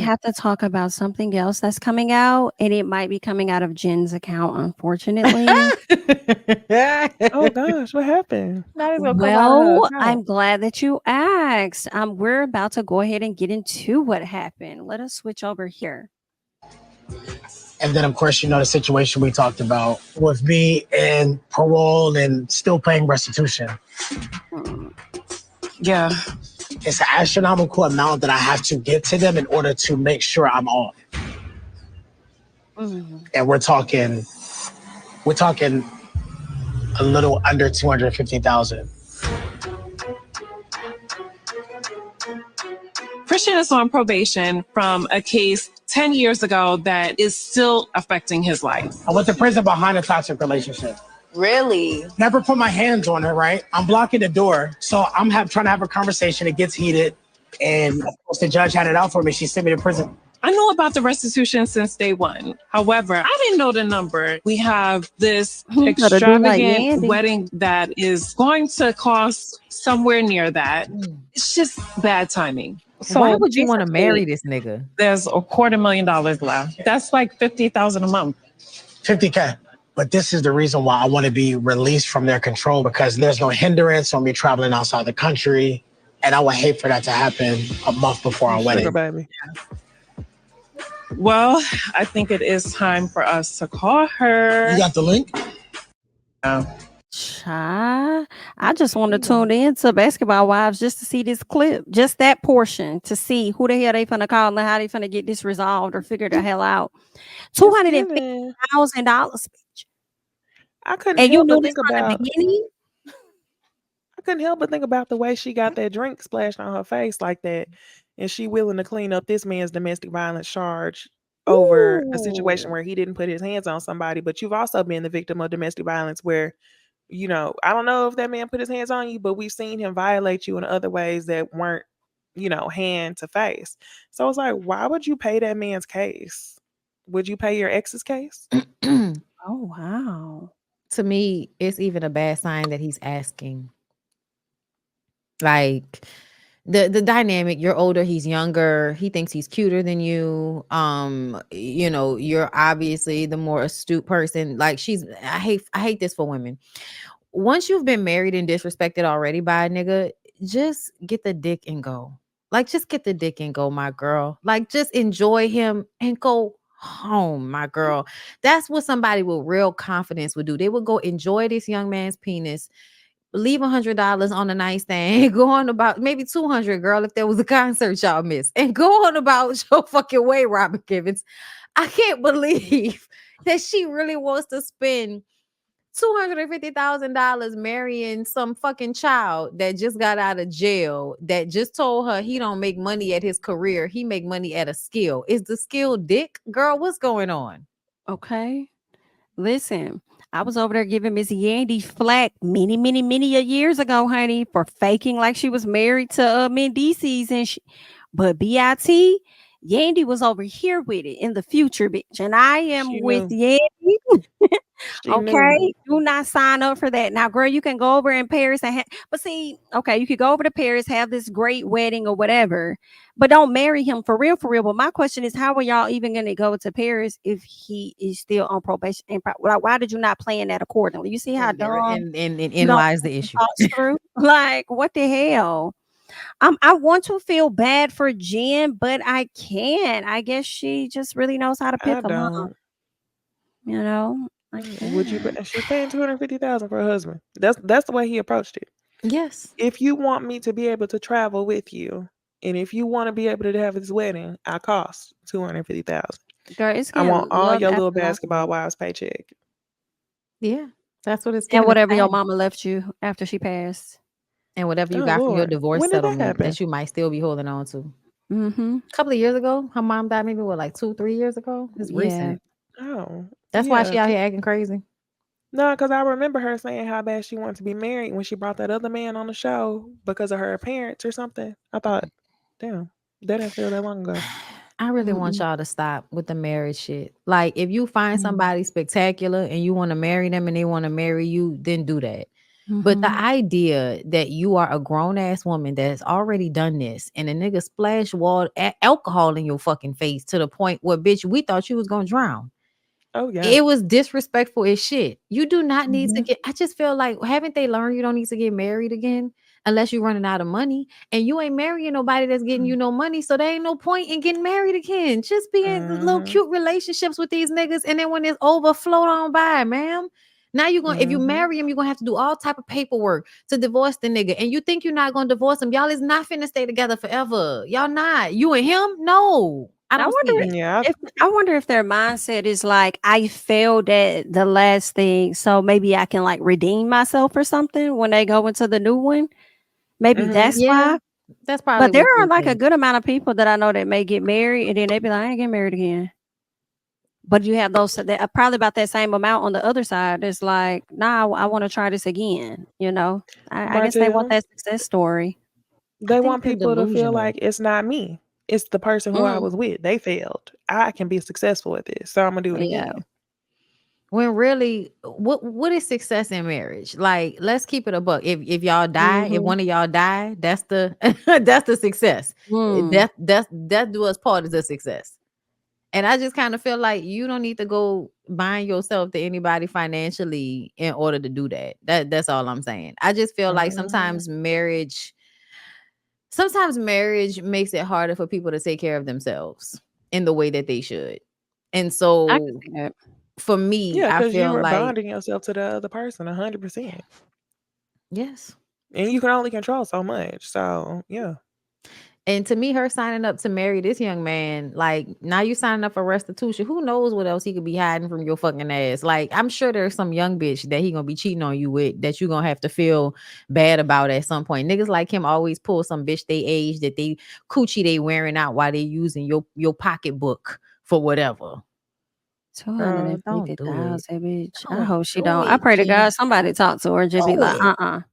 have to talk about something else that's coming out, and it might be coming out of Jen's account, unfortunately. Oh gosh, what happened? Now it's gonna come out of her Well, I'm account. glad that you asked. We're about to go ahead and get into what happened. Let us switch over here. And then, of course, the situation we talked about with me and parole and still paying restitution. Hmm. Yeah. It's an astronomical amount that I have to get to them in order to make sure I'm on. And we're talking a little under 250,000. Christian is on probation from a case 10 years ago that is still affecting his life. I went to prison behind a toxic relationship. Really? Never put my hands on her, right? I'm blocking the door. So I'm trying to have a conversation. It gets heated. And of course, the judge had it out for me. She sent me to prison. I knew about the restitution since day one. However, I didn't know the number. We have this extravagant wedding that is going to cost somewhere near that. It's just bad timing. So why would you want to marry this nigga? There's $250,000 left. That's like $50,000 a month. $50K. But this is the reason why I want to be released from their control, because there's no hindrance on me traveling outside the country. And I would hate for that to happen a month before our wedding. Baby. Well, I think it is time for us to call her. You got the link? Child, I just want to tune in to Basketball Wives just to see this clip, just that portion, to see who the hell they finna call and how they finna get this resolved or figure the hell out. $250,000, bitch. I couldn't And you help knew but this think from the about. beginning? I couldn't help but think about the way she got that drink splashed on her face like that, and she willing to clean up this man's domestic violence charge over a situation where he didn't put his hands on somebody. But you've also been the victim of domestic violence where, I don't know if that man put his hands on you, but we've seen him violate you in other ways that weren't, hand to face. So it's like, why would you pay that man's case? Would you pay your ex's case? Oh, wow. To me, it's even a bad sign that he's asking. Like the dynamic, you're older, he's younger, he thinks he's cuter than you. You're obviously the more astute person. Like I hate this for women. Once you've been married and disrespected already by a nigga, just get the dick and go. Like, just get the dick and go, my girl. Like, just enjoy him and go home, my girl. That's what somebody with real confidence would do. They would go enjoy this young man's penis, leave $100 on the nightstand, go on about maybe $200, girl, if there was a concert y'all missed, and go on about your fucking way, Robert Givens. I can't believe that she really wants to spend $250,000 marrying some fucking child that just got out of jail, that just told her he don't make money at his career, he make money at a skill. Is the skill dick? Girl, what's going on? Okay. Listen, I was over there giving Miss Yandy flack many years ago, honey, for faking like she was married to Mendices, and but BIT, Yandy was over here with it in the future, bitch, and I am with Yandy. Okay, do not sign up for that. Now, girl, you can go over in Paris but see, okay, you could go over to Paris, have this great wedding or whatever, but don't marry him for real. But my question is, how are y'all even going to go to Paris if he is still on probation? And why did you not plan that accordingly? You see how dumb and lies the issue. Like, what the hell? I want to feel bad for Jen, but I can't. I guess she just really knows how to pick them up. Would you? She's paying $250,000 for her husband. That's the way he approached it. Yes. If you want me to be able to travel with you, and if you want to be able to have this wedding, I cost $250,000. Girl, I want all your little Basketball Wives paycheck. Yeah, that's what it's. And whatever your mama left you after she passed, and whatever you got from your divorce settlement that you might still be holding on to. A couple of years ago, her mom died. Maybe like 2-3 years ago. It's recent. Oh. That's why she out here acting crazy. No, because I remember her saying how bad she wanted to be married when she brought that other man on the show because of her parents or something. I thought, damn, that didn't feel that long ago. I really want y'all to stop with the marriage shit. Like, if you find somebody spectacular and you want to marry them and they want to marry you, then do that. But the Mhm. idea that you are a grown ass woman that has already done this and a nigga splash alcohol in your fucking face to the point where, bitch, we thought you was gonna drown. Oh yeah. It was disrespectful as shit. You do not need to Mhm. I just feel like, haven't they learned you don't need to get married again unless you're running out of money? And you ain't marrying nobody that's getting you no money. So there ain't no point in getting married again. Just be in little Mhm. cute relationships with these niggas. And then when it's over, float on by, ma'am. Now you're going, if you Mhm. marry him, you're gonna have to do all type of paperwork to divorce the nigga. And you think you're not gonna divorce him. Y'all is not finna stay together forever. Y'all not. You and him? No. I I don't see wonder that. Yeah. if their mindset is like, I failed at the last thing, so maybe I can like redeem myself or something when they go into the new one. Maybe Mhm. that's Yeah, why. that's probably But there what are they like a think. good amount of people that I know that may get married and then they be like, I ain't getting married again. But you have those that are probably about that same amount on the other side. It's like, nah, I want to try this again. I guess they want Martell, that success story. I they think want they're people to feel delusional. like it's not me. It's the person who I Mm, was with. They failed. I can be successful at this, so I'm gonna do it yeah. again. When really, what is success in marriage? Like, let's keep it a buck. If y'all die, if Mm-hmm. one of y'all die, that's the that's the success. Mm. That do us part is a success. And I just kind of feel like you don't need to go bind yourself to anybody financially in order to do that. That's all I'm saying. I just feel like Mhm. sometimes marriage makes it harder for people to take care of themselves in the way that they should. And I can so see that. for me, Yeah, I because you feel are like bonding yourself to the other person 100%, yes. and you can only control so much. So yeah. And to me, her signing up to marry this young man, like now you signing up for restitution. Who knows what else he could be hiding from your fucking ass? Like, I'm sure there's some young bitch that he gonna be cheating on you with that you gonna have to feel bad about at some point. Niggas like him always pull some bitch they age that they coochie they wearing out while they using your pocketbook for whatever. Girl, don't do it. 250,000, bitch. I Don't hope she do don't. I it, pray to G. God somebody talk to her and just be like, Do it.